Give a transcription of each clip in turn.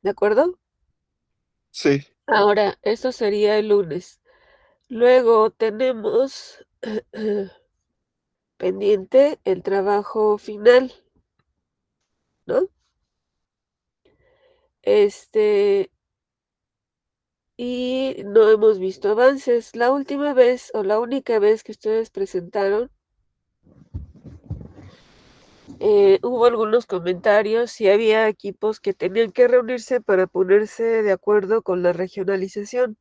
¿De acuerdo? Sí. Ahora, esto sería el lunes. Luego tenemos pendiente el trabajo final, ¿no? Este, y no hemos visto avances. La última vez o la única vez que ustedes presentaron, hubo algunos comentarios y había equipos que tenían que reunirse para ponerse de acuerdo con la regionalización.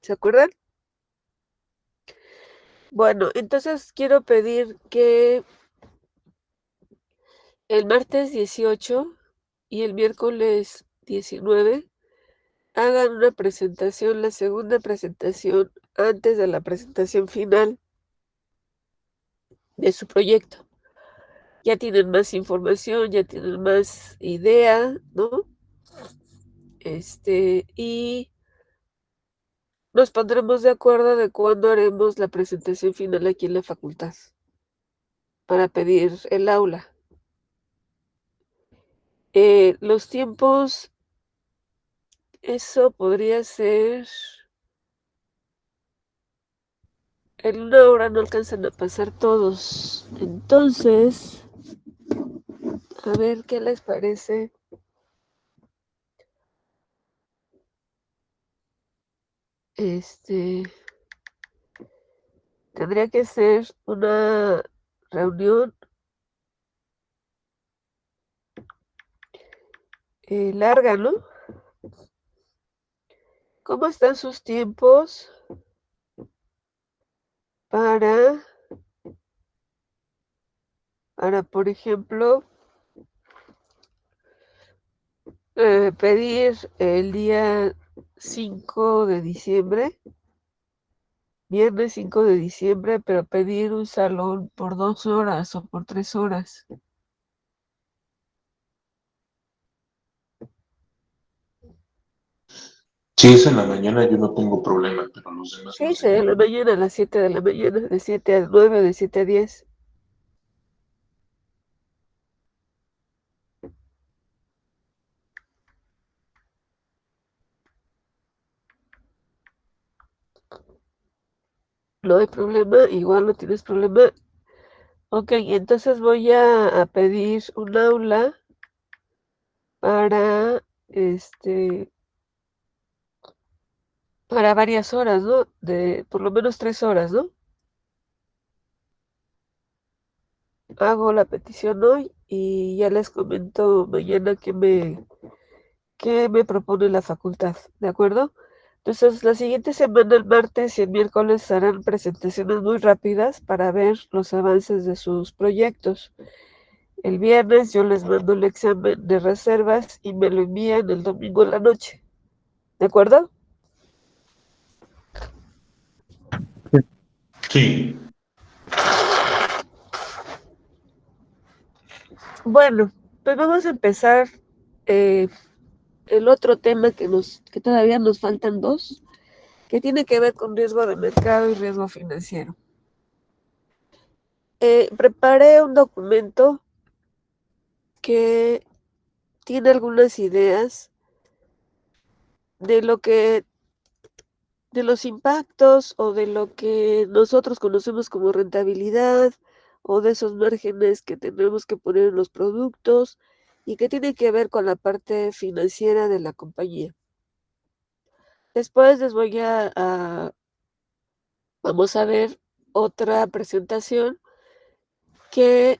¿Se acuerdan? Bueno, entonces quiero pedir que el martes 18 y el miércoles 19 hagan una presentación, la segunda presentación antes de la presentación final de su proyecto. Ya tienen más información, ya tienen más idea, ¿no? Y nos pondremos de acuerdo de cuándo haremos la presentación final aquí en la facultad para pedir el aula. Los tiempos, eso podría ser, en una hora no alcanzan a pasar todos. Entonces, a ver qué les parece. Este, Tendría que ser una reunión larga, ¿no? ¿Cómo están sus tiempos para, por ejemplo, pedir el día 5 de diciembre, viernes 5 de diciembre, pero pedir un salón por 2 horas o por 3 horas? Si es en la mañana, yo no tengo problema, pero los demás no sé. 6 de la mañana a las 7 de la mañana, de 7 a 9, de 7 a 10. No hay problema, igual no tienes problema. Ok, entonces voy a pedir un aula para, para varias horas, ¿no? De por lo menos 3 horas, ¿no? Hago la petición hoy y ya les comento mañana qué me propone la facultad, ¿de acuerdo? Entonces, la siguiente semana, el martes y el miércoles, harán presentaciones muy rápidas para ver los avances de sus proyectos. El viernes yo les mando el examen de reservas y me lo envían el domingo en la noche, ¿de acuerdo? Sí. Bueno, pues vamos a empezar eh, el otro tema que todavía nos faltan dos, que tiene que ver con riesgo de mercado y riesgo financiero. Preparé un documento que tiene algunas ideas de lo que, de los impactos o de lo que nosotros conocemos como rentabilidad o de esos márgenes que tenemos que poner en los productos y que tiene que ver con la parte financiera de la compañía. Después les voy vamos a ver otra presentación que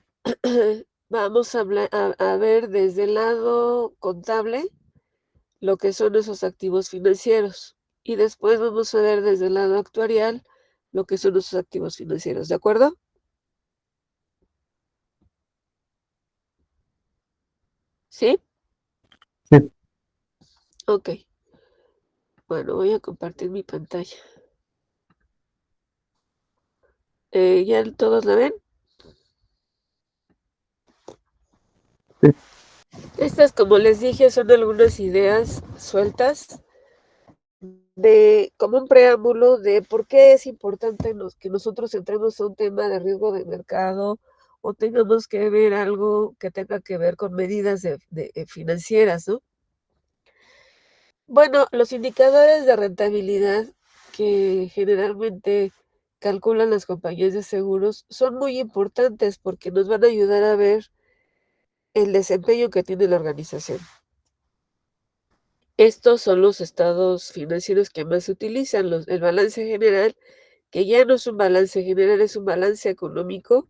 vamos a ver desde el lado contable lo que son esos activos financieros y después vamos a ver desde el lado actuarial lo que son esos activos financieros, ¿de acuerdo? ¿Sí? Sí. Ok. Bueno, voy a compartir mi pantalla. ¿Ya todos la ven? Sí. Estas, como les dije, son algunas ideas sueltas de como un preámbulo de por qué es importante que nosotros entremos a un tema de riesgo de mercado o tengamos que ver algo que tenga que ver con medidas financieras, ¿no? Bueno, los indicadores de rentabilidad que generalmente calculan las compañías de seguros son muy importantes porque nos van a ayudar a ver el desempeño que tiene la organización. Estos son los estados financieros que más se utilizan, el balance general, que ya no es un balance general, es un balance económico,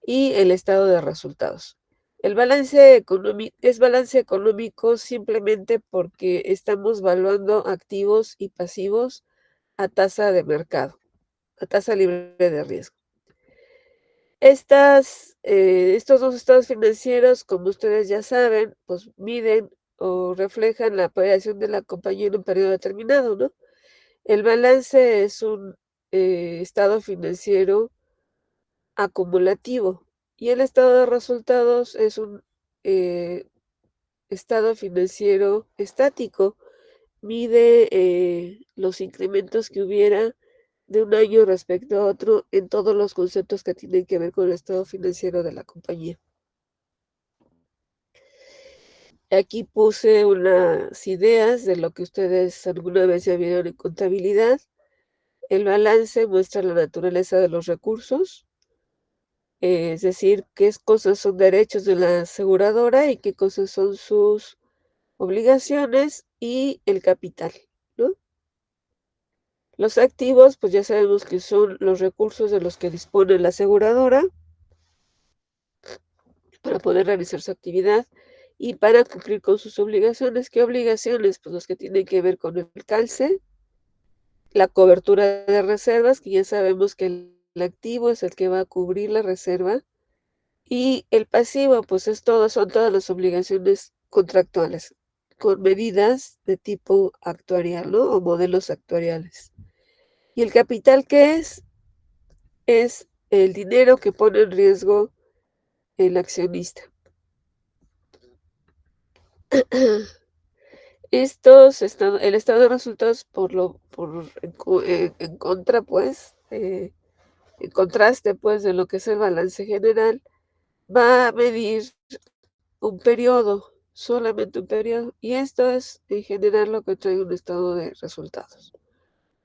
y el estado de resultados. El balance económico es balance económico simplemente porque estamos valuando activos y pasivos a tasa de mercado, a tasa libre de riesgo. Estos dos estados financieros, como ustedes ya saben, pues miden o reflejan la operación de la compañía en un periodo determinado, ¿no? El balance es un estado financiero acumulativo y el estado de resultados es un eh, estado financiero estático. Mide los incrementos que hubiera de un año respecto a otro en todos los conceptos que tienen que ver con el estado financiero de la compañía. Aquí puse unas ideas de lo que ustedes alguna vez ya vieron en contabilidad. El balance muestra la naturaleza de los recursos, es decir, qué cosas son derechos de la aseguradora y qué cosas son sus obligaciones y el capital, ¿no? Los activos, pues ya sabemos que son los recursos de los que dispone la aseguradora para poder realizar su actividad y para cumplir con sus obligaciones. ¿Qué obligaciones? Pues los que tienen que ver con el calce, la cobertura de reservas, que ya sabemos que el activo es el que va a cubrir la reserva, y el pasivo, pues son todas las obligaciones contractuales, con medidas de tipo actuarial, ¿no? O modelos actuariales. ¿Y el capital qué es? Es el dinero que pone en riesgo el accionista. El estado de resultados en contra, pues, en contraste, pues, de lo que es el balance general, va a medir un periodo, solamente un periodo, y esto es en general lo que trae un estado de resultados.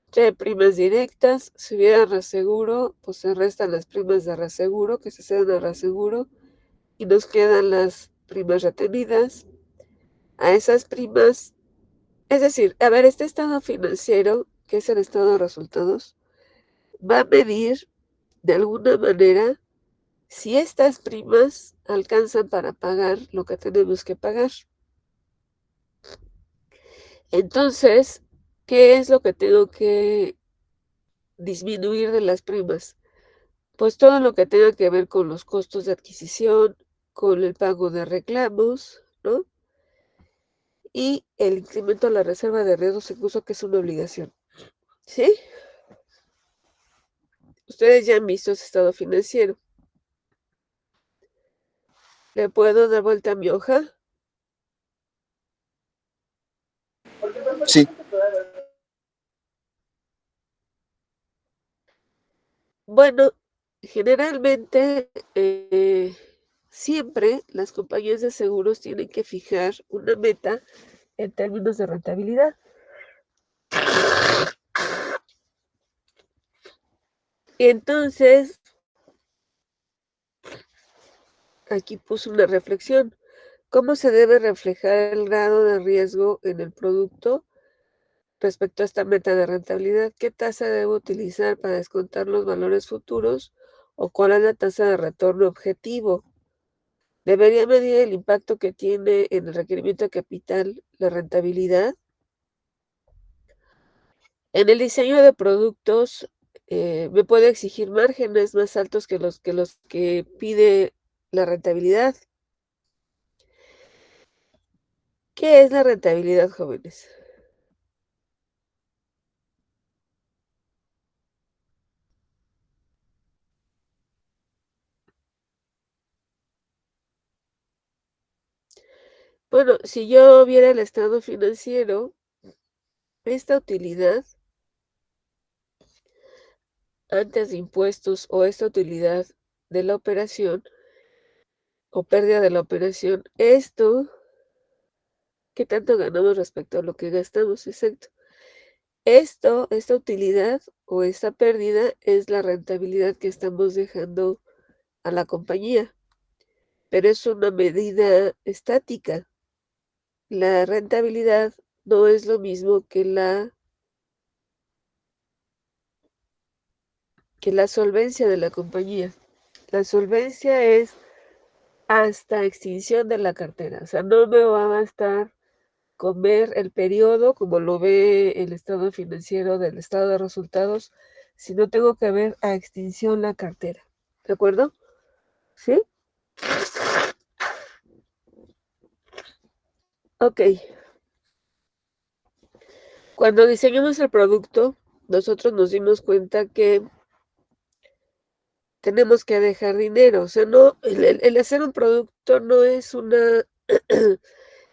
Trae primas directas, si hubiera reaseguro, pues se restan las primas de reaseguro que se ceden al reaseguro y nos quedan las primas retenidas. A esas primas, es decir, a ver, este estado financiero, que es el estado de resultados, va a medir de alguna manera si estas primas alcanzan para pagar lo que tenemos que pagar. Entonces, ¿qué es lo que tengo que disminuir de las primas? Pues todo lo que tenga que ver con los costos de adquisición, con el pago de reclamos, ¿no? Y el incremento a la reserva de riesgos, incluso que es una obligación, ¿sí? Ustedes ya han visto ese estado financiero. ¿Le puedo dar vuelta a mi hoja? Sí, Bueno, generalmente siempre las compañías de seguros tienen que fijar una meta en términos de rentabilidad. Entonces, aquí puse una reflexión. ¿Cómo se debe reflejar el grado de riesgo en el producto respecto a esta meta de rentabilidad? ¿Qué tasa debo utilizar para descontar los valores futuros? ¿O cuál es la tasa de retorno objetivo? ¿Debería medir el impacto que tiene en el requerimiento de capital la rentabilidad? En el diseño de productos me puede exigir márgenes más altos que los que pide la rentabilidad. ¿Qué es la rentabilidad, jóvenes? Bueno, si yo viera el estado financiero, esta utilidad antes de impuestos o esta utilidad de la operación o pérdida de la operación, esto ¿Qué tanto ganamos respecto a lo que gastamos? Exacto. Esta utilidad o esta pérdida es la rentabilidad que estamos dejando a la compañía, pero es una medida estática. La rentabilidad no es lo mismo que la solvencia de la compañía. La solvencia es hasta extinción de la cartera, o sea, no me va a bastar con ver el periodo como lo ve el estado financiero del estado de resultados, sino tengo que ver a extinción la cartera, ¿de acuerdo? ¿Sí? Ok. Cuando diseñamos el producto, nosotros nos dimos cuenta que tenemos que dejar dinero, o sea, no, el hacer un producto no es una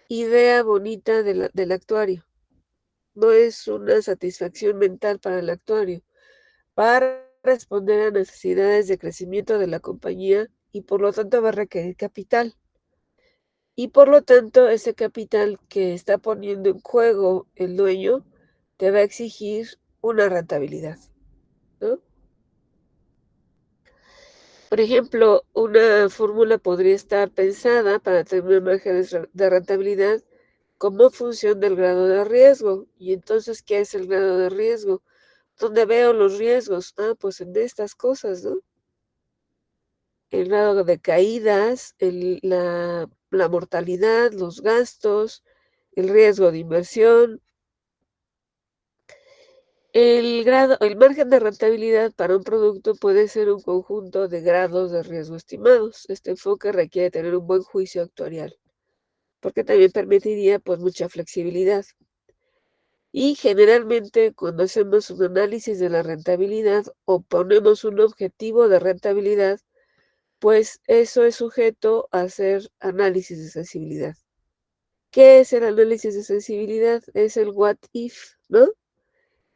idea bonita del actuario, no es una satisfacción mental para el actuario. Para responder a necesidades de crecimiento de la compañía y por lo tanto va a requerir capital. Y por lo tanto, ese capital que está poniendo en juego el dueño te va a exigir una rentabilidad, ¿no? Por ejemplo, una fórmula podría estar pensada para tener márgenes de rentabilidad como función del grado de riesgo. Y entonces, ¿qué es el grado de riesgo? ¿Dónde veo los riesgos? Ah, pues en estas cosas, ¿no? El grado de caídas, la mortalidad, los gastos, el riesgo de inversión, el margen de rentabilidad para un producto puede ser un conjunto de grados de riesgo estimados. Este enfoque requiere tener un buen juicio actuarial, porque también permitiría pues mucha flexibilidad. Y generalmente cuando hacemos un análisis de la rentabilidad o ponemos un objetivo de rentabilidad, pues eso es sujeto a hacer análisis de sensibilidad. ¿Qué es el análisis de sensibilidad? Es el what if, ¿no?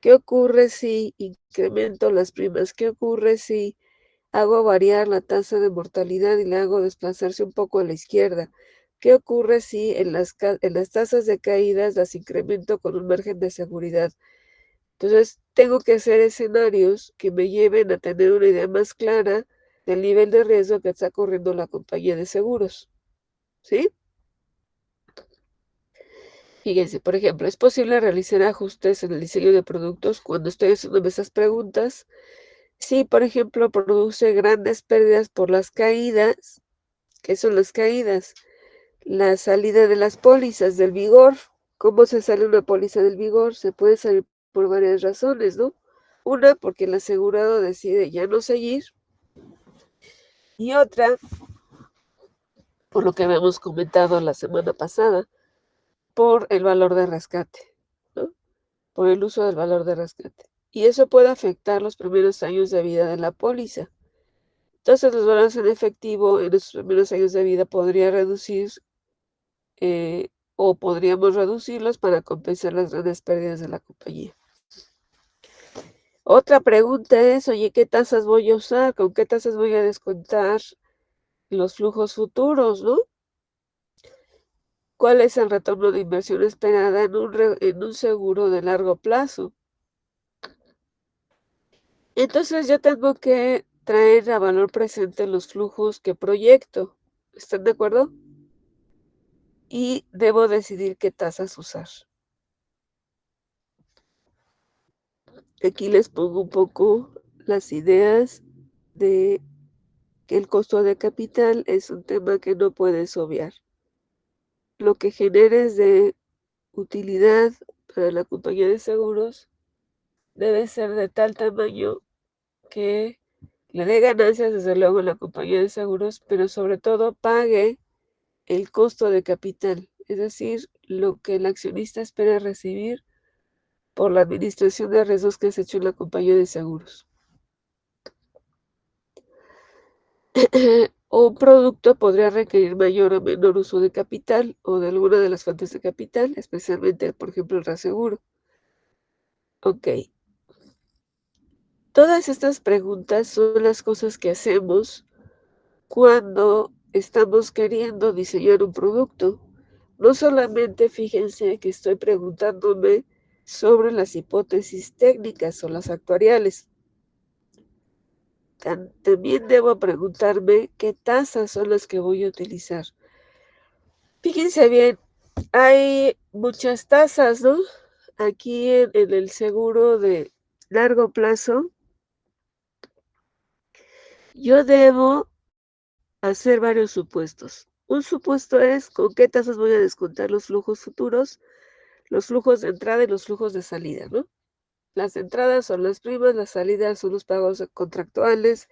¿Qué ocurre si incremento las primas? ¿Qué ocurre si hago variar la tasa de mortalidad y la hago desplazarse un poco a la izquierda? ¿Qué ocurre si en las tasas de caídas las incremento con un margen de seguridad? Entonces, tengo que hacer escenarios que me lleven a tener una idea más clara del nivel de riesgo que está corriendo la compañía de seguros, ¿sí? Fíjense, por ejemplo, ¿es posible realizar ajustes en el diseño de productos cuando estoy haciéndome esas preguntas? Sí, por ejemplo, produce grandes pérdidas por las caídas. ¿Qué son las caídas? La salida de las pólizas del vigor. ¿Cómo se sale una póliza del vigor? Se puede salir por varias razones, ¿no? Una, porque el asegurado decide ya no seguir. Y otra, por lo que habíamos comentado la semana pasada, por el valor de rescate, ¿no? Por el uso del valor de rescate. Y eso puede afectar los primeros años de vida de la póliza. Entonces, los valores en efectivo en esos primeros años de vida podría reducir o podríamos reducirlos para compensar las grandes pérdidas de la compañía. Otra pregunta es, oye, ¿qué tasas voy a usar? ¿Con qué tasas voy a descontar los flujos futuros, no? ¿Cuál es el retorno de inversión esperada en un seguro de largo plazo? Entonces yo tengo que traer a valor presente los flujos que proyecto. ¿Están de acuerdo? Y debo decidir qué tasas usar. Aquí les pongo un poco las ideas de que el costo de capital es un tema que no puedes obviar. Lo que generes de utilidad para la compañía de seguros debe ser de tal tamaño que le dé ganancias, desde luego, a la compañía de seguros, pero sobre todo pague el costo de capital, es decir, lo que el accionista espera recibir por la administración de riesgos que has hecho en la compañía de seguros. Un producto podría requerir mayor o menor uso de capital o de alguna de las fuentes de capital, especialmente, por ejemplo, el reaseguro. Ok, todas estas preguntas son las cosas que hacemos cuando estamos queriendo diseñar un producto No solamente fíjense que estoy preguntándome sobre las hipótesis técnicas o las actuariales. También debo preguntarme qué tasas son las que voy a utilizar. Fíjense bien, hay muchas tasas, ¿no? Aquí en el seguro de largo plazo, yo debo hacer varios supuestos. Un supuesto es con qué tasas voy a descontar los flujos futuros, los flujos de entrada y los flujos de salida, ¿no? Las entradas son las primas, las salidas son los pagos contractuales,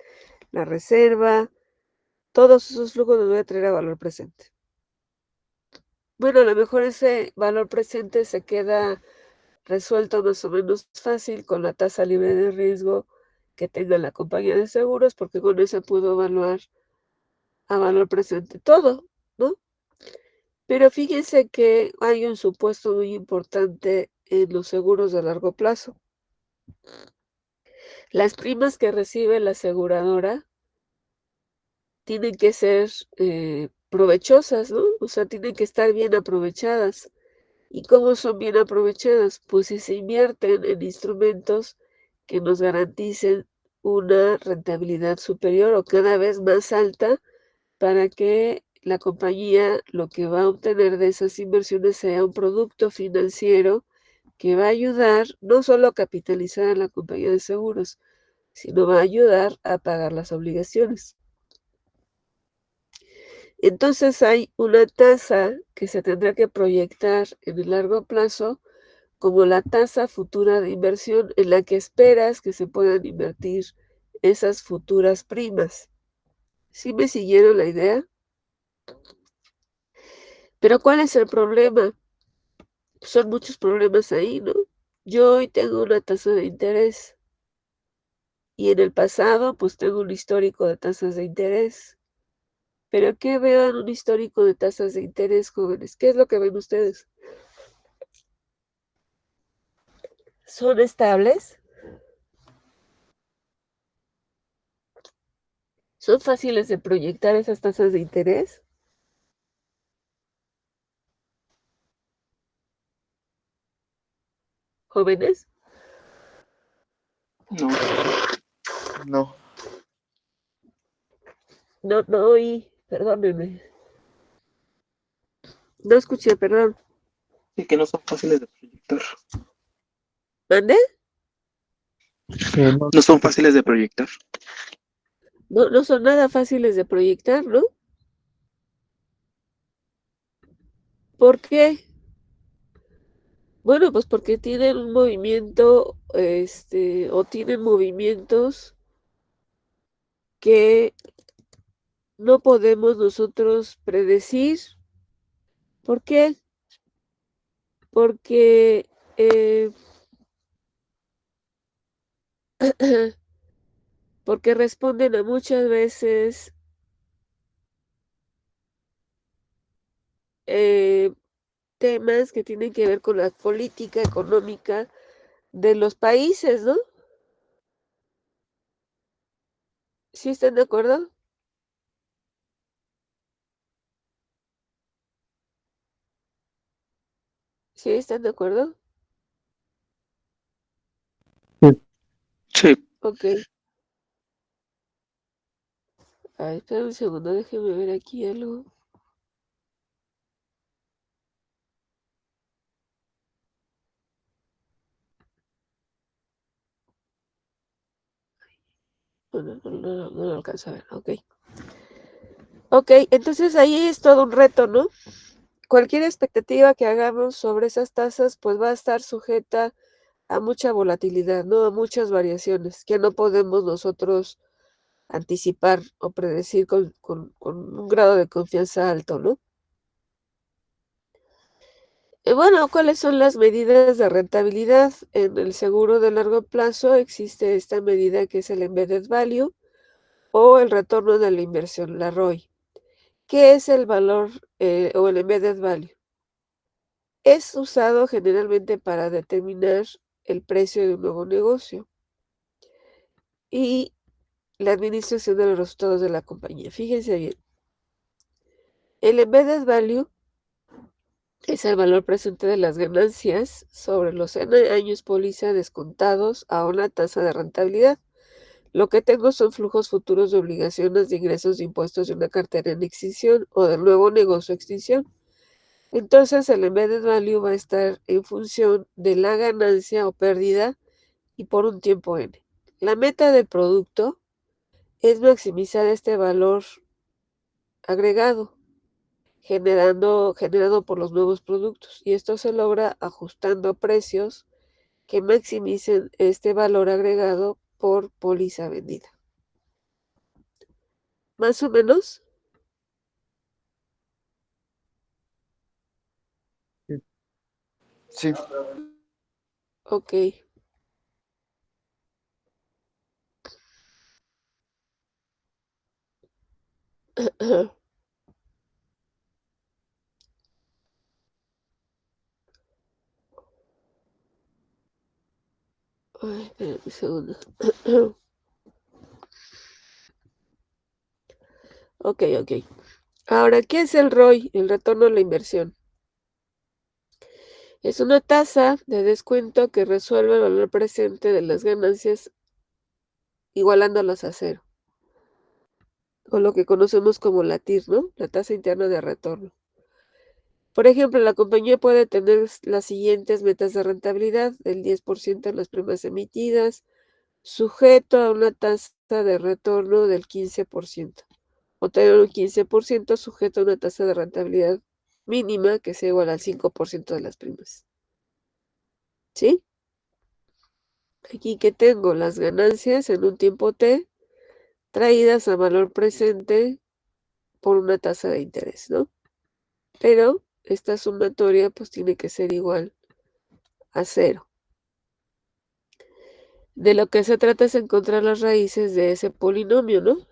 la reserva, todos esos flujos los voy a traer a valor presente. Bueno, a lo mejor ese valor presente se queda resuelto más o menos fácil con la tasa libre de riesgo que tenga la compañía de seguros, porque con eso puedo evaluar a valor presente todo, ¿no? Pero fíjense que hay un supuesto muy importante en los seguros de largo plazo. Las primas que recibe la aseguradora tienen que ser provechosas, ¿no? O sea, tienen que estar bien aprovechadas. ¿Y cómo son bien aprovechadas? Pues si se invierten en instrumentos que nos garanticen una rentabilidad superior o cada vez más alta para que la compañía lo que va a obtener de esas inversiones sea un producto financiero que va a ayudar no solo a capitalizar a la compañía de seguros, sino va a ayudar a pagar las obligaciones. Entonces hay una tasa que se tendrá que proyectar en el largo plazo como la tasa futura de inversión en la que esperas que se puedan invertir esas futuras primas. ¿Sí me siguieron la idea? Pero ¿cuál es el problema? Son muchos problemas ahí, ¿no? Yo hoy tengo una tasa de interés y en el pasado pues tengo un histórico de tasas de interés. Pero ¿qué veo en un histórico de tasas de interés, jóvenes? ¿Qué es lo que ven ustedes? ¿Son estables? ¿Son fáciles de proyectar esas tasas de interés? ¿Jóvenes? No, no. No, no oí, perdónenme. No escuché, perdón. Sí que no son fáciles de proyectar. ¿Mande? No son fáciles de proyectar. No, no son nada fáciles de proyectar, ¿no? ¿Por qué? Bueno, pues porque tienen un movimiento, o tienen movimientos que no podemos nosotros predecir. ¿Por qué? Porque porque responden a muchas veces temas que tienen que ver con la política económica de los países, ¿no? ¿Sí están de acuerdo? ¿Sí están de acuerdo? Sí. Ok. Ay, espera un segundo, déjeme ver aquí algo. No lo alcanzo a ver, ok. Ok, entonces ahí es todo un reto, ¿no? Cualquier expectativa que hagamos sobre esas tasas, pues va a estar sujeta a mucha volatilidad, ¿no? A muchas variaciones que no podemos nosotros anticipar o predecir con un grado de confianza alto, ¿no? Bueno, ¿cuáles son las medidas de rentabilidad? En el seguro de largo plazo existe esta medida que es el embedded value o el retorno de la inversión, la ROI. ¿Qué es el valor o el embedded value? Es usado generalmente para determinar el precio de un nuevo negocio y la administración de los resultados de la compañía. Fíjense bien, el embedded value es el valor presente de las ganancias sobre los N años póliza descontados a una tasa de rentabilidad. Lo que tengo son flujos futuros de obligaciones de ingresos de impuestos de una cartera en extinción o del nuevo negocio extinción. Entonces el embedded value va a estar en función de la ganancia o pérdida y por un tiempo n. La meta del producto es maximizar este valor agregado generado por los nuevos productos, y esto se logra ajustando precios que maximicen este valor agregado por póliza vendida. ¿Más o menos? Sí. Ok. Ay, espérame un segundo. Ok. Ahora, ¿qué es el ROI? El retorno a la inversión. Es una tasa de descuento que resuelve el valor presente de las ganancias igualándolas a cero, o lo que conocemos como la TIR, ¿no? La tasa interna de retorno. Por ejemplo, la compañía puede tener las siguientes metas de rentabilidad: del 10% en las primas emitidas, sujeto a una tasa de retorno del 15%, o tener un 15% sujeto a una tasa de rentabilidad mínima que sea igual al 5% de las primas. ¿Sí? Aquí que tengo las ganancias en un tiempo T traídas a valor presente por una tasa de interés, ¿no? Pero esta sumatoria pues tiene que ser igual a cero. De lo que se trata es encontrar las raíces de ese polinomio, ¿no?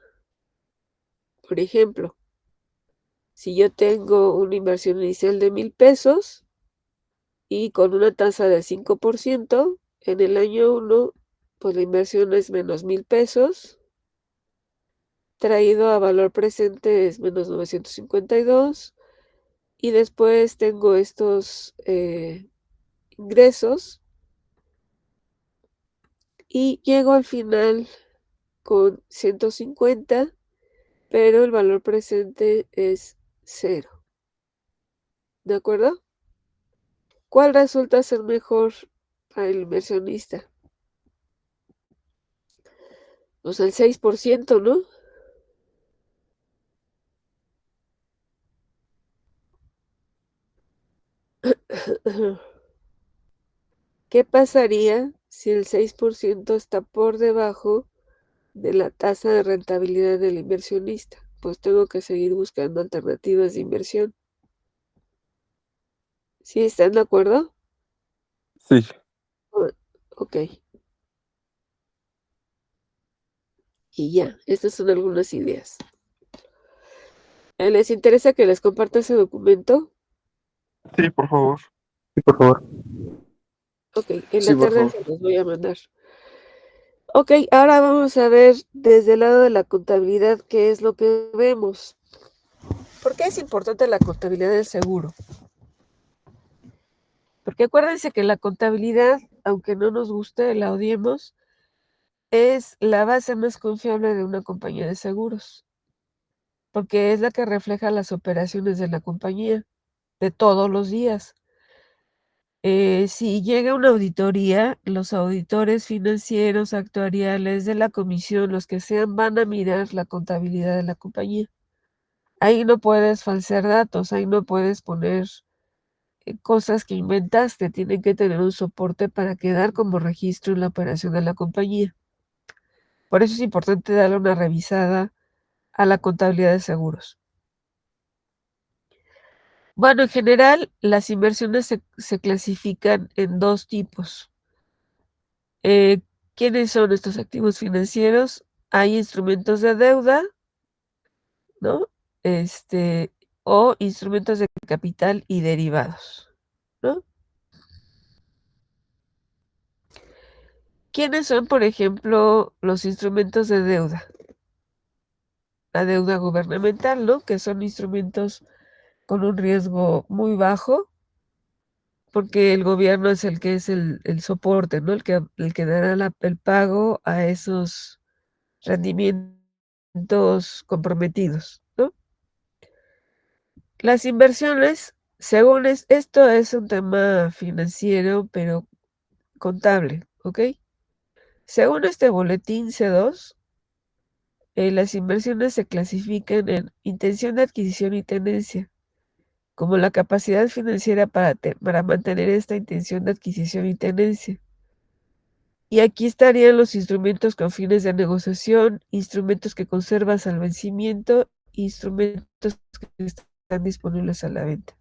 Por ejemplo, si yo tengo una inversión inicial de 1,000 pesos y con una tasa del 5%, en el año 1, pues la inversión es menos 1,000 pesos, traído a valor presente es menos 952, y después tengo estos ingresos y llego al final con 150, pero el valor presente es 0. ¿De acuerdo? ¿Cuál resulta ser mejor para el inversionista? Pues el 6%, ¿no? ¿Qué pasaría si el 6% está por debajo de la tasa de rentabilidad del inversionista? Pues tengo que seguir buscando alternativas de inversión. ¿Sí están de acuerdo? Sí. Ok. Y ya, estas son algunas ideas. ¿Les interesa que les comparta ese documento? Sí, por favor. Sí, por favor. Ok, en Sí, la por tarde favor. se los voy a mandar. Ok, ahora vamos a ver desde el lado de la contabilidad qué es lo que vemos. ¿Por qué es importante la contabilidad del seguro? Porque acuérdense que la contabilidad, aunque no nos guste, la odiemos, es la base más confiable de una compañía de seguros, porque es la que refleja las operaciones de la compañía de todos los días. Si llega una auditoría, los auditores financieros, actuariales de la comisión, los que sean, van a mirar la contabilidad de la compañía. Ahí no puedes falsear datos, ahí no puedes poner cosas que inventaste, tienen que tener un soporte para quedar como registro en la operación de la compañía. Por eso es importante darle una revisada a la contabilidad de seguros. Bueno, en general, las inversiones se clasifican en dos tipos. ¿Quiénes son estos activos financieros? Hay instrumentos de deuda, ¿no? O instrumentos de capital y derivados, ¿no? ¿Quiénes son, por ejemplo, los instrumentos de deuda? La deuda gubernamental, ¿no? Que son instrumentos con un riesgo muy bajo porque el gobierno es el que es el soporte, ¿no? El que dará el pago a esos rendimientos comprometidos, ¿no? Las inversiones, según esto es un tema financiero, pero contable, ¿ok? Según este boletín C2, las inversiones se clasifican en intención de adquisición y tenencia, como la capacidad financiera para mantener esta intención de adquisición y tenencia. Y aquí estarían los instrumentos con fines de negociación, instrumentos que conservan al vencimiento, instrumentos que están disponibles a la venta.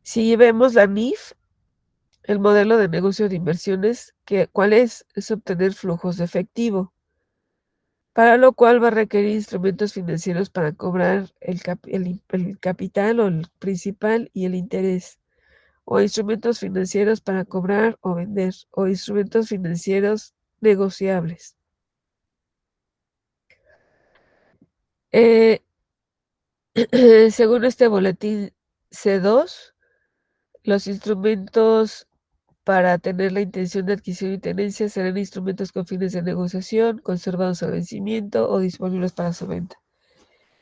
Si vemos la NIF, el modelo de negocio de inversiones, ¿cuál es? Es obtener flujos de efectivo, para lo cual va a requerir instrumentos financieros para cobrar el capital o el principal y el interés, o instrumentos financieros para cobrar o vender, o instrumentos financieros negociables. Eh, Según este boletín C2, los instrumentos para tener la intención de adquisición y tenencia serán instrumentos con fines de negociación, conservados a vencimiento o disponibles para su venta.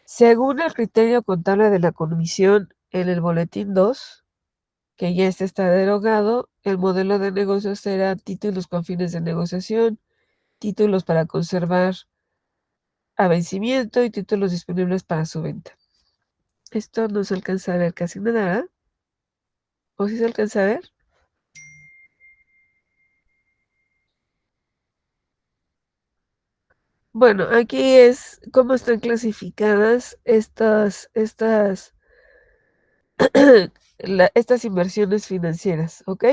Según el criterio contable de la Comisión en el boletín 2, que ya está derogado, el modelo de negocio será títulos con fines de negociación, títulos para conservar a vencimiento y títulos disponibles para su venta. Esto no se alcanza a ver casi nada, ¿verdad? ¿O sí se alcanza a ver? Bueno, aquí es cómo están clasificadas estas inversiones financieras, ¿ok?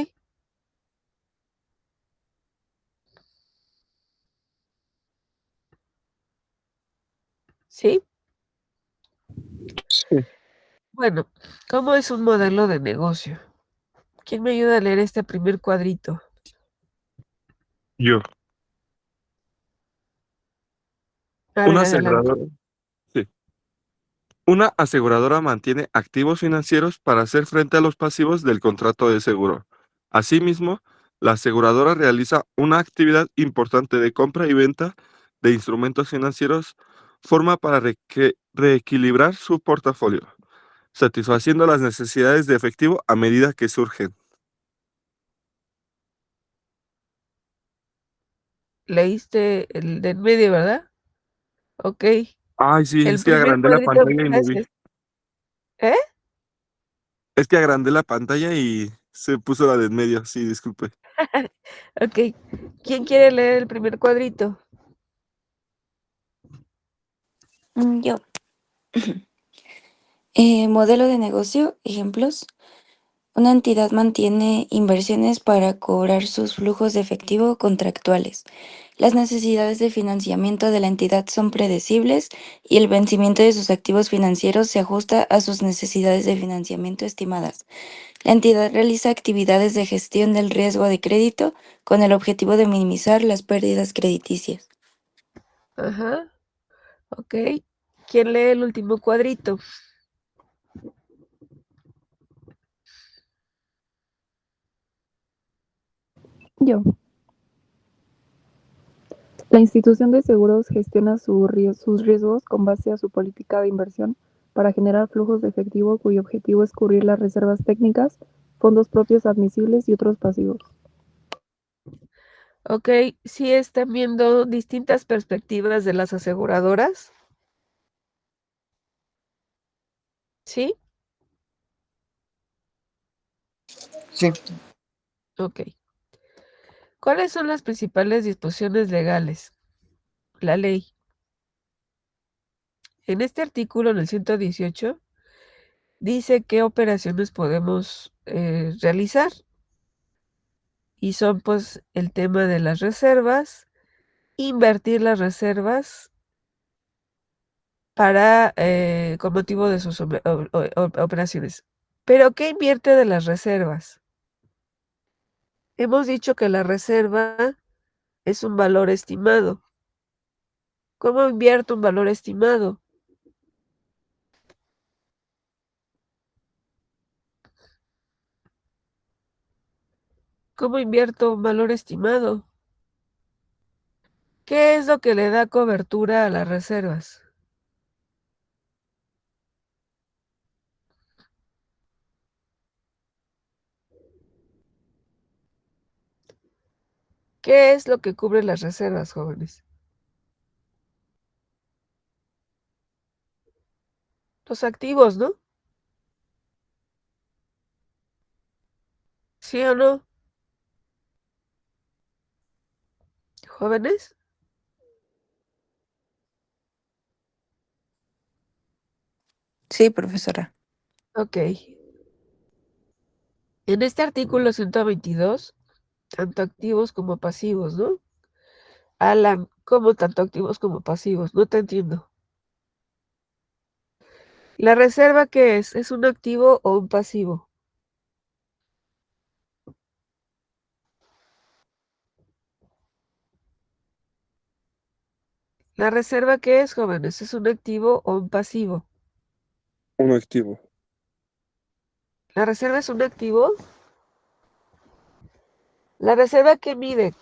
¿Sí? Sí. Bueno, ¿cómo es un modelo de negocio? ¿Quién me ayuda a leer este primer cuadrito? Yo, A ver, una adelante. aseguradora, sí. Una aseguradora mantiene activos financieros para hacer frente a los pasivos del contrato de seguro. Asimismo, la aseguradora realiza una actividad importante de compra y venta de instrumentos financieros, forma para reequilibrar su portafolio, satisfaciendo las necesidades de efectivo a medida que surgen. Leíste el del medio, ¿verdad? Ok. Ay, sí, El es que primer agrandé la cuadrito, pantalla y me vi. gracias. ¿Eh? Es que agrandé la pantalla y se puso la de en medio. Sí, disculpe. Ok. ¿Quién quiere leer el primer cuadrito? Yo. Modelo de negocio, ejemplos. Una entidad mantiene inversiones para cobrar sus flujos de efectivo contractuales. Las necesidades de financiamiento de la entidad son predecibles y el vencimiento de sus activos financieros se ajusta a sus necesidades de financiamiento estimadas. La entidad realiza actividades de gestión del riesgo de crédito con el objetivo de minimizar las pérdidas crediticias. Ajá. Ok. ¿Quién lee el último cuadrito? Yo. La institución de seguros gestiona sus riesgos con base a su política de inversión para generar flujos de efectivo cuyo objetivo es cubrir las reservas técnicas, fondos propios admisibles y otros pasivos. Ok. ¿Sí están viendo distintas perspectivas de las aseguradoras? ¿Sí? Sí. Ok. ¿Cuáles son las principales disposiciones legales? La ley. En este artículo, en el 118, dice qué operaciones podemos realizar. Y son pues el tema de las reservas, invertir las reservas con motivo de sus operaciones. ¿Pero qué invierte de las reservas? Hemos dicho que la reserva es un valor estimado. ¿Cómo invierto un valor estimado? ¿Cómo invierto un valor estimado? ¿Qué es lo que le da cobertura a las reservas? ¿Qué es lo que cubre las reservas, jóvenes? Los activos, ¿no? ¿Sí o no? ¿Jóvenes? Sí, profesora. Ok. En este artículo 122, tanto activos como pasivos, ¿no? Alan, ¿cómo tanto activos como pasivos? No te entiendo. ¿La reserva qué es? ¿Es un activo o un pasivo? ¿La reserva qué es, jóvenes? ¿Es un activo o un pasivo? Un activo. ¿La reserva es un activo? ¿La reserva qué mide?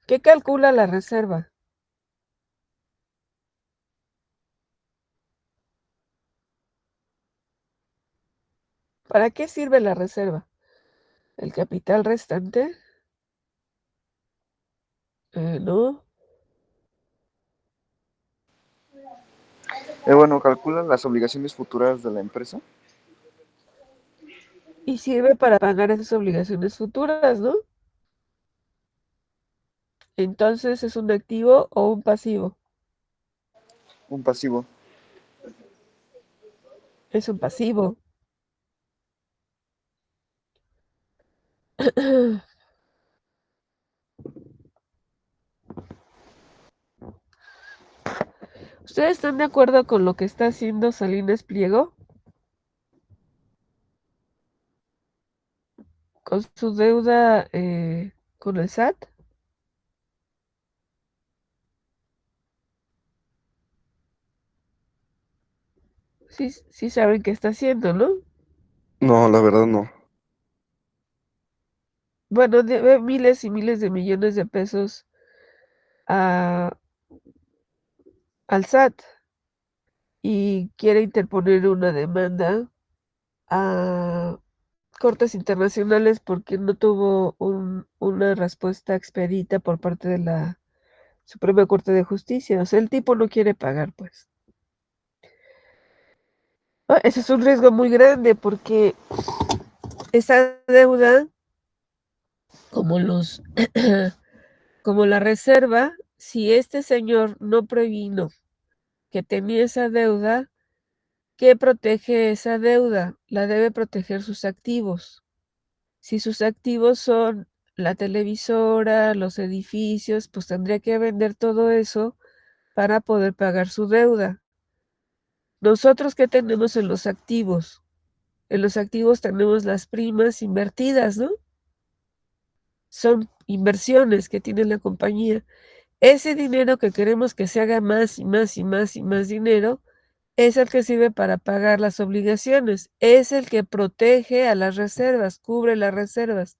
¿Qué calcula la reserva? ¿Para qué sirve la reserva? ¿El capital restante? No. Bueno, calcula las obligaciones futuras de la empresa. Y sirve para pagar esas obligaciones futuras, ¿no? Entonces, ¿es un activo o un pasivo? Un pasivo. Es un pasivo. ¿Ustedes están de acuerdo con lo que está haciendo Salinas Pliego? ¿Con su deuda con el SAT? Sí, sí saben qué está haciendo, ¿no? No, la verdad no. Bueno, debe miles y miles de millones de pesos a- al SAT y quiere interponer una demanda a cortes internacionales porque no tuvo una respuesta expedita por parte de la Suprema Corte de Justicia. O sea, el tipo no quiere pagar, pues. Ese es un riesgo muy grande porque esa deuda, como los, como la reserva, si este señor no previno que tenía esa deuda, ¿qué protege esa deuda? La debe proteger sus activos. Si sus activos son la televisora, los edificios, pues tendría que vender todo eso para poder pagar su deuda. Nosotros, ¿qué tenemos en los activos? En los activos tenemos las primas invertidas, ¿no? Son inversiones que tiene la compañía. Ese dinero que queremos que se haga más y más y más y más dinero, es el que sirve para pagar las obligaciones, es el que protege a las reservas, cubre las reservas,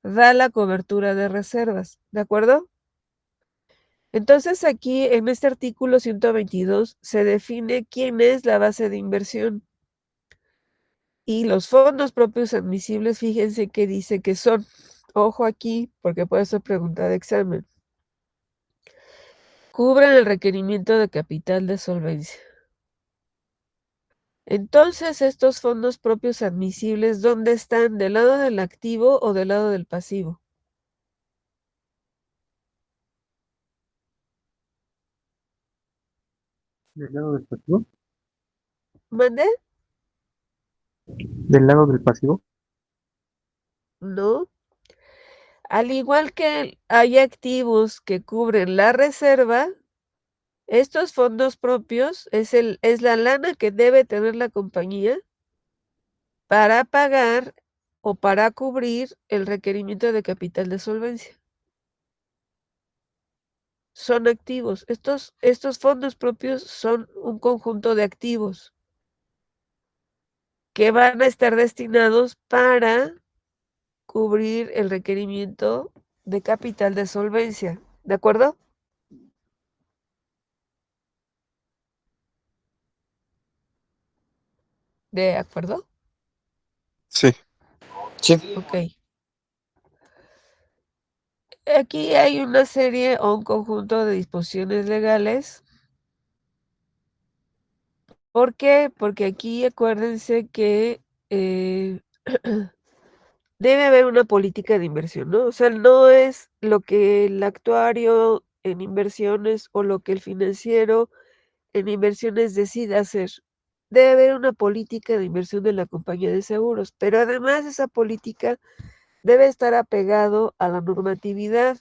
da la cobertura de reservas, ¿de acuerdo? Entonces aquí en este artículo 122 se define quién es la base de inversión y los fondos propios admisibles, fíjense que dice que son, ojo aquí porque puede ser pregunta de examen, cubren el requerimiento de capital de solvencia. Entonces, estos fondos propios admisibles, ¿dónde están? ¿Del lado del activo o del lado del pasivo? ¿Del lado del pasivo? ¿Mande? ¿Del lado del pasivo? No. Al igual que hay activos que cubren la reserva, estos fondos propios es la lana que debe tener la compañía para pagar o para cubrir el requerimiento de capital de solvencia. Son activos. Estos fondos propios son un conjunto de activos. que van a estar destinados para cubrir el requerimiento de capital de solvencia, ¿de acuerdo? ¿De acuerdo? Sí. Sí. Ok. Aquí hay una serie o un conjunto de disposiciones legales. ¿Por qué? Porque aquí acuérdense que debe haber una política de inversión, ¿no? O sea, no es lo que el actuario en inversiones o lo que el financiero en inversiones decida hacer. Debe haber una política de inversión de la compañía de seguros, pero además esa política debe estar apegado a la normatividad.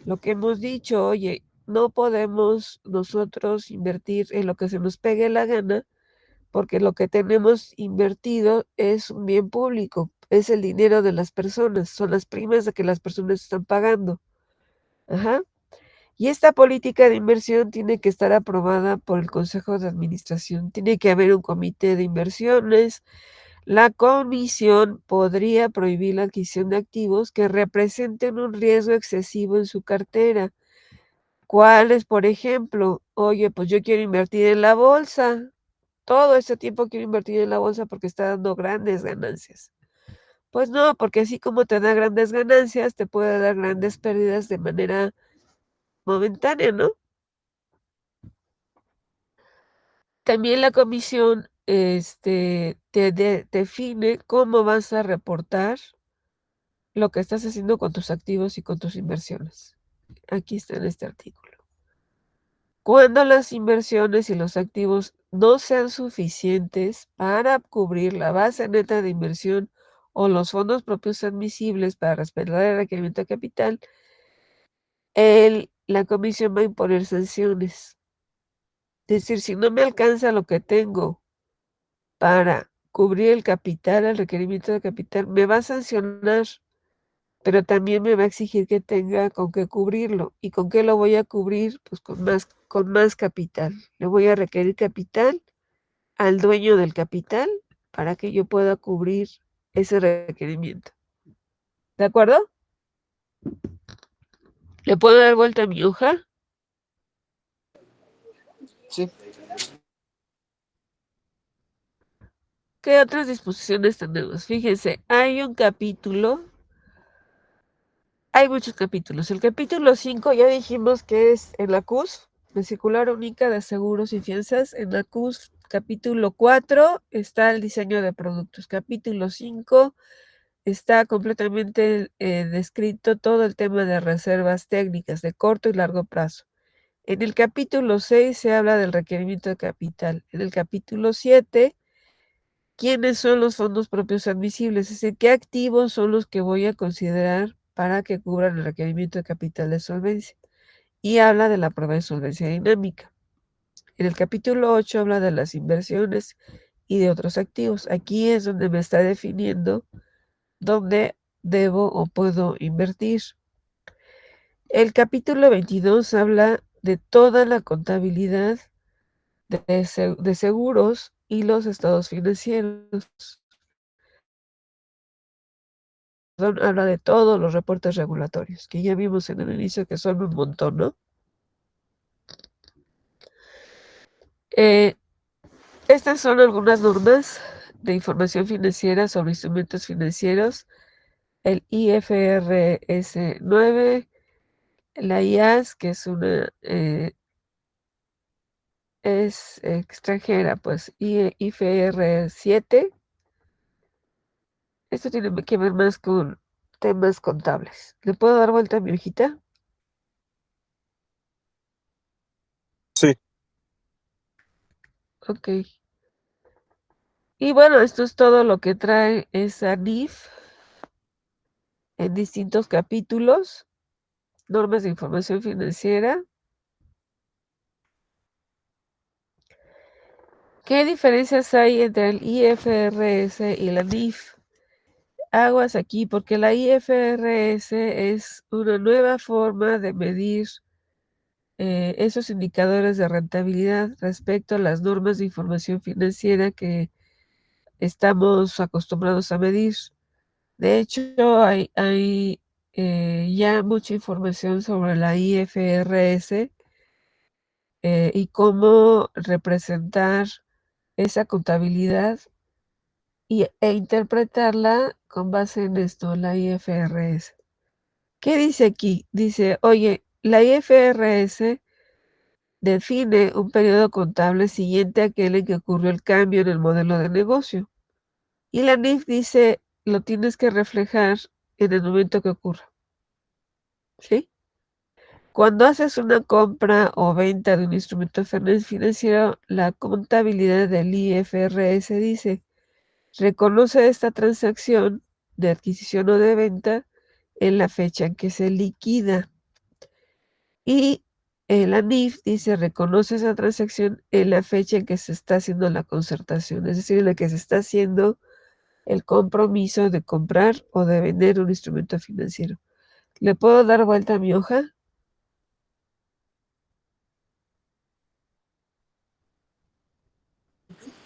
Lo que hemos dicho, oye, no podemos nosotros invertir en lo que se nos pegue la gana, porque lo que tenemos invertido es un bien público, es el dinero de las personas, son las primas de que las personas están pagando. Ajá. Y esta política de inversión tiene que estar aprobada por el Consejo de Administración. Tiene que haber un comité de inversiones. La comisión podría prohibir la adquisición de activos que representen un riesgo excesivo en su cartera. ¿Cuáles, por ejemplo? Oye, pues yo quiero invertir en la bolsa. Todo ese tiempo quiero invertir en la bolsa porque está dando grandes ganancias. Pues no, porque así como te da grandes ganancias, te puede dar grandes pérdidas de manera momentánea, ¿no? También la comisión define cómo vas a reportar lo que estás haciendo con tus activos y con tus inversiones. Aquí está en este artículo. Cuando las inversiones y los activos no sean suficientes para cubrir la base neta de inversión o los fondos propios admisibles para respetar el requerimiento de capital, la comisión va a imponer sanciones. Es decir, si no me alcanza lo que tengo para cubrir el capital, el requerimiento de capital, me va a sancionar, pero también me va a exigir que tenga con qué cubrirlo. ¿Y con qué lo voy a cubrir? Pues con más capital. Le voy a requerir capital al dueño del capital para que yo pueda cubrir ese requerimiento. ¿De acuerdo? ¿Le puedo dar vuelta a mi hoja? Sí. ¿Qué otras disposiciones tenemos? Fíjense, hay un capítulo, hay muchos capítulos. El capítulo 5 ya dijimos que es en la CUS, la Circular Única de Seguros y Fianzas. En la CUS, capítulo 4, está el diseño de productos. Capítulo 5 está completamente descrito todo el tema de reservas técnicas de corto y largo plazo. En el capítulo 6 se habla del requerimiento de capital. En el capítulo 7, ¿quiénes son los fondos propios admisibles? Es decir, ¿qué activos son los que voy a considerar para que cubran el requerimiento de capital de solvencia? Y habla de la prueba de solvencia dinámica. En el capítulo 8 habla de las inversiones y de otros activos. Aquí es donde me está definiendo dónde debo o puedo invertir. El capítulo 22 habla de toda la contabilidad de seguros y los estados financieros. Habla de todos los reportes regulatorios, que ya vimos en el inicio que son un montón, ¿no? Estas son algunas normas de información financiera sobre instrumentos financieros. El IFRS 9, la IAS, que es una es extranjera, pues IFR 7. Esto tiene que ver más con temas contables. ¿Le puedo dar vuelta a mi hojita? Sí. Ok. Y bueno, esto es todo lo que trae esa NIF en distintos capítulos, normas de información financiera. ¿Qué diferencias hay entre el IFRS y la NIF? Aguas aquí, porque la IFRS es una nueva forma de medir esos indicadores de rentabilidad respecto a las normas de información financiera que estamos acostumbrados a medir. De hecho, hay ya mucha información sobre la IFRS y cómo representar esa contabilidad e interpretarla con base en esto, la IFRS. ¿Qué dice aquí? Dice, oye, la IFRS define un periodo contable siguiente a aquel en que ocurrió el cambio en el modelo de negocio. Y la NIF dice, lo tienes que reflejar en el momento que ocurra. ¿Sí? Cuando haces una compra o venta de un instrumento financiero, la contabilidad del IFRS dice, reconoce esta transacción de adquisición o de venta en la fecha en que se liquida. Y la NIF dice, reconoce esa transacción en la fecha en que se está haciendo la concertación, es decir, en la que se está haciendo el compromiso de comprar o de vender un instrumento financiero. ¿Le puedo dar vuelta a mi hoja?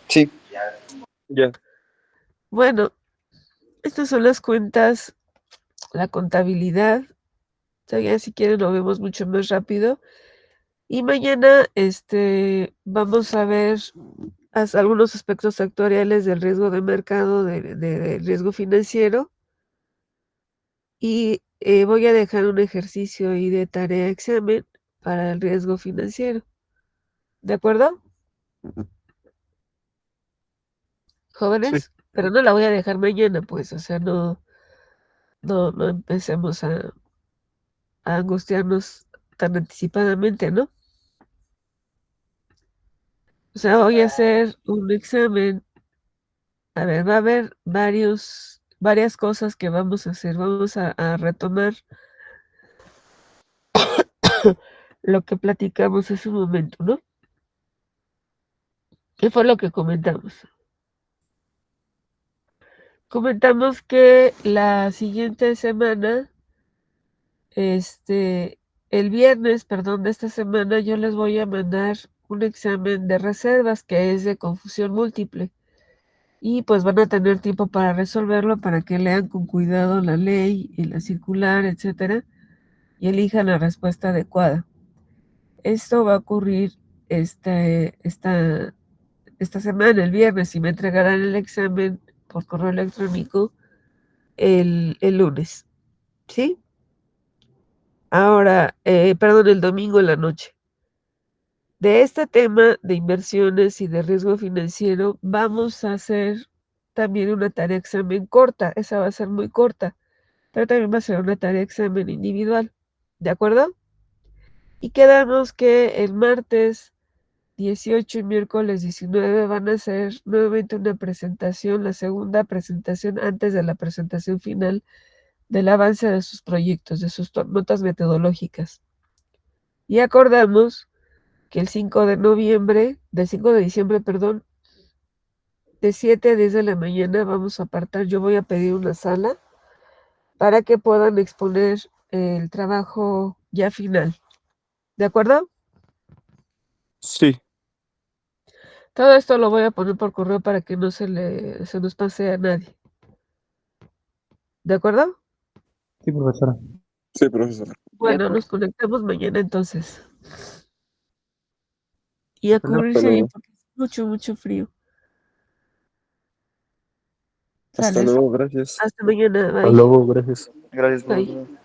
Sí, Ya. Bueno, estas son las cuentas, la contabilidad. Ya si quieren lo vemos mucho más rápido. Y mañana vamos a ver algunos aspectos actuariales del riesgo de mercado, de riesgo financiero. Y voy a dejar un ejercicio ahí de tarea examen para el riesgo financiero. ¿De acuerdo, Sí. jóvenes? Pero no la voy a dejar mañana, pues, o sea, no empecemos a angustiarnos tan anticipadamente, ¿no? O sea, voy a hacer un examen. A ver, va a haber varias cosas que vamos a hacer. Vamos a retomar lo que platicamos hace un momento, ¿no? ¿Qué fue lo que comentamos? Comentamos que la siguiente semana, el viernes, perdón, de esta semana, yo les voy a mandar un examen de reservas que es de confusión múltiple. Y pues van a tener tiempo para resolverlo, para que lean con cuidado la ley y la circular, etcétera, y elijan la respuesta adecuada. Esto va a ocurrir esta semana, el viernes, y me entregarán el examen por correo electrónico el lunes, ¿sí? Ahora, perdón, el domingo en la noche. De este tema de inversiones y de riesgo financiero, vamos a hacer también una tarea examen corta. Esa va a ser muy corta, pero también va a ser una tarea examen individual. ¿De acuerdo? Y quedamos que el martes 18 y miércoles 19 van a hacer nuevamente una presentación, la segunda presentación antes de la presentación final del avance de sus proyectos, de sus notas metodológicas. Y acordamos que el 5 de diciembre, perdón, de 7 a 10 de la mañana vamos a apartar, yo voy a pedir una sala para que puedan exponer el trabajo ya final. ¿De acuerdo? Sí. Todo esto lo voy a poner por correo para que no se nos pase a nadie. ¿De acuerdo? Sí, profesora. Sí, profesora. Bueno, nos conectamos mañana entonces. Y a Hasta luego. cubrirse Hasta bien luego. porque es mucho, mucho frío. Hasta Sales. luego, gracias. Hasta mañana. Hasta Bye. luego, gracias. gracias, Bye. profesor.